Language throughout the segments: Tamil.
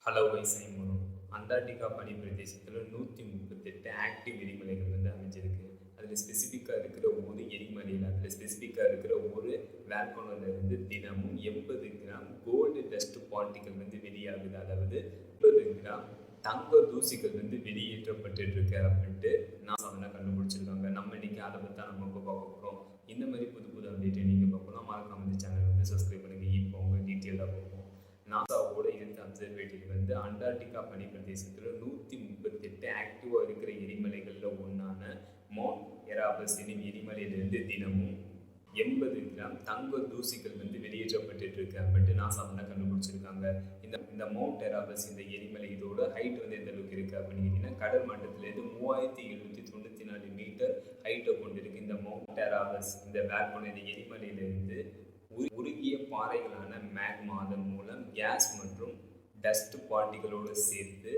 ஹலோ வைசைமரம் அண்டார்டிகா பனி பிரதேசத்தில் 138 ஆக்டிவ் எரிமலைகள் அமைஞ்சிருக்கு. அதில் ஸ்பெசிஃபிக்காக இருக்கிற ஒரு எரிமலையில் ஒரு வேல்கனோலேருந்து தினமும் 80 கிராம் கோல்டு டஸ்ட் பார்ட்டிகள் வெளியாகுது. அதாவது 80 கிராம் தங்க தூசிகள் வெளியேற்றப்பட்டு இருக்கு அப்படின்ட்டு நாசா கண்டுபிடிச்சிருக்காங்க. நம்ம இன்னைக்கு அதை பற்றி தான் நம்ம இப்போ பார்க்க போகிறோம். இந்த மாதிரி புது புது அப்டேட்டை நீங்கள் பார்க்கலாம். மறக்காம இந்த சேனல் சப்ஸ்கிரைப் பண்ணுங்க. இப்போ அவங்க டீட்டெயிலாக பார்ப்போம். நாசாவோட இருந்த அப்சர்வேட்டரி அண்டார்டிகா பனி பிரதேசத்தில் 138 ஆக்டிவாக இருக்கிற எரிமலைகளில் ஒன்றான மவுண்ட் எராபஸ் எனும் எரிமலையிலிருந்து தினமும் 80 கிராம் தங்க தூசிகள் வெளியேற்றப்பட்டு இருக்கு அப்படின்ட்டு நாசா கண்டுபிடிச்சிருக்காங்க. இந்த மவுண்ட் எராபஸ் இந்த எரிமலை இதோட ஹைட் எந்த அளவுக்கு இருக்கு அப்படின்னு கேட்டீங்கன்னா, கடல் மட்டத்திலிருந்து 3794 மீட்டர் ஹைட்டை கொண்டிருக்கு. இந்த மவுண்ட் எராபஸ் இந்த வேல்கனோ இந்த எரிமலையிலிருந்து உருகிய பாறைகளான மேக்மா அதன் மூலம் கேஸ் மற்றும் டஸ்ட் பார்ட்டிகளோடு சேர்த்து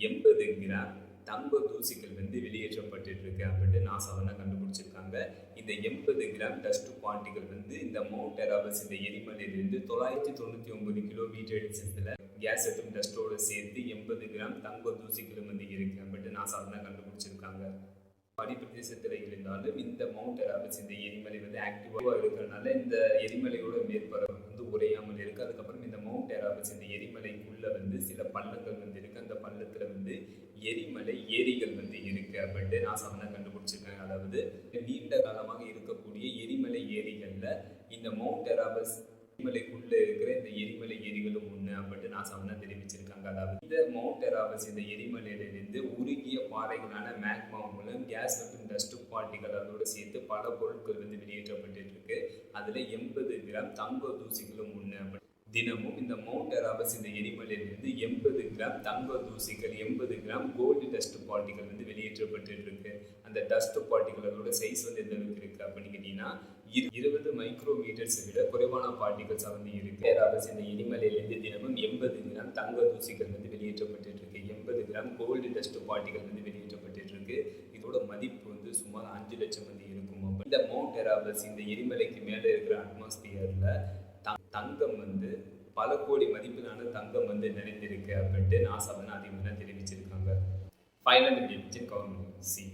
80 கிராம் தங்க தூசிகள் வெளியேற்றப்பட்டு இருக்கு அப்படின்ட்டு நாசா கண்டுபிடிச்சிருக்காங்க. இந்த 80 கிராம் டஸ்ட் பார்ட்டிகள் இந்த மவுண்ட் எராபஸ் இந்த எரிமலையிலிருந்து 999 கிலோமீட்டர் டிஸ்டன்ஸ்ல கேஸ் மற்றும் டஸ்டோடு சேர்த்து 80 கிராம் தங்க தூசிகள் இருக்கு அப்படின்ட்டு நாசா கண்டுபிடிச்சிருக்காங்க. பனி பிரதேசத்தில் இருந்தாலும் இந்த மவுண்ட் எராபஸ் இந்த எரிமலை ஆக்டிவாக இருக்கிறதுனால இந்த எரிமலையோட மேற்பரப்பு உறையாமல் இருக்கு. அதுக்கப்புறம் இந்த மவுண்ட் எராபஸ் இந்த எரிமலைக்குள்ள சில பள்ளங்கள் இருக்கு. அந்த பள்ளத்துல எரிமலை ஏரிகள் இருக்கு அப்படின்ட்டு நாசா கண்டுபிடிச்சிருக்காங்க. அதாவது நீண்ட காலமாக இருக்கக்கூடிய எரிமலை ஏரிகள்ல இந்த மவுண்ட் எராபஸ் எரிமலைக்குள்ள இருக்கிற இந்த எரிமலை ஏரிகளும் ஒண்ணு அப்படின்ட்டு நாசா தெரிவிச்சிருக்காங்க. அதாவது இந்த மவுண்ட் எராபஸ் இந்த எரிமலையிலிருந்து உருகிய பாறைகளான மேக்மா மூலம் கேஸ் மற்றும் டஸ்ட் பார்ட்டிகள் அதோடு சேர்த்து பல பொருட்கள் வெளியேற்றப்பட்டு இருக்கு. அதுல 80 கிராம் தங்க தூசிகளும் ஒண்ணு. தினமும் இந்த மவுண்ட் எராபஸ் இந்த எரிமலையிலிருந்து 80 கிராம் தங்க தூசிகள் 80 கிராம் கோல்டு டஸ்ட் பார்ட்டிகள் வெளியேற்றப்பட்டு இருக்கு. அந்த டஸ்ட் பார்ட்டிகள் அதோட சைஸ் எந்த அளவுக்கு இருக்கு அப்படின்னு கேட்டீங்கன்னா 20 மைக்ரோமீட்டர்ஸ் விட குறைவான பார்ட்டிகல்ஸ் இருக்கு. எராபஸ் இந்த எரிமலையிலிருந்து தினமும் 80 கிராம் தங்க தூசிகள் வெளியேற்றப்பட்டு இருக்கு. 80 கிராம் கோல்டு டஸ்ட் பார்ட்டிகள் வெளியேற்றப்பட்டு இருக்கு. இதோட மதிப்பு சுமார் 5 லட்சம் இருக்கும். இந்த மவுண்ட் எராபஸ் இந்த எரிமலைக்கு மேலே இருக்கிற அட்மாஸ்பியர்ல தங்கம் பல கோடி மதிப்பிலான தங்கம் நிறைந்திருக்கு அப்படின்ட்டு நாசா அதிகமாக தெரிவிச்சிருக்காங்க. Final government C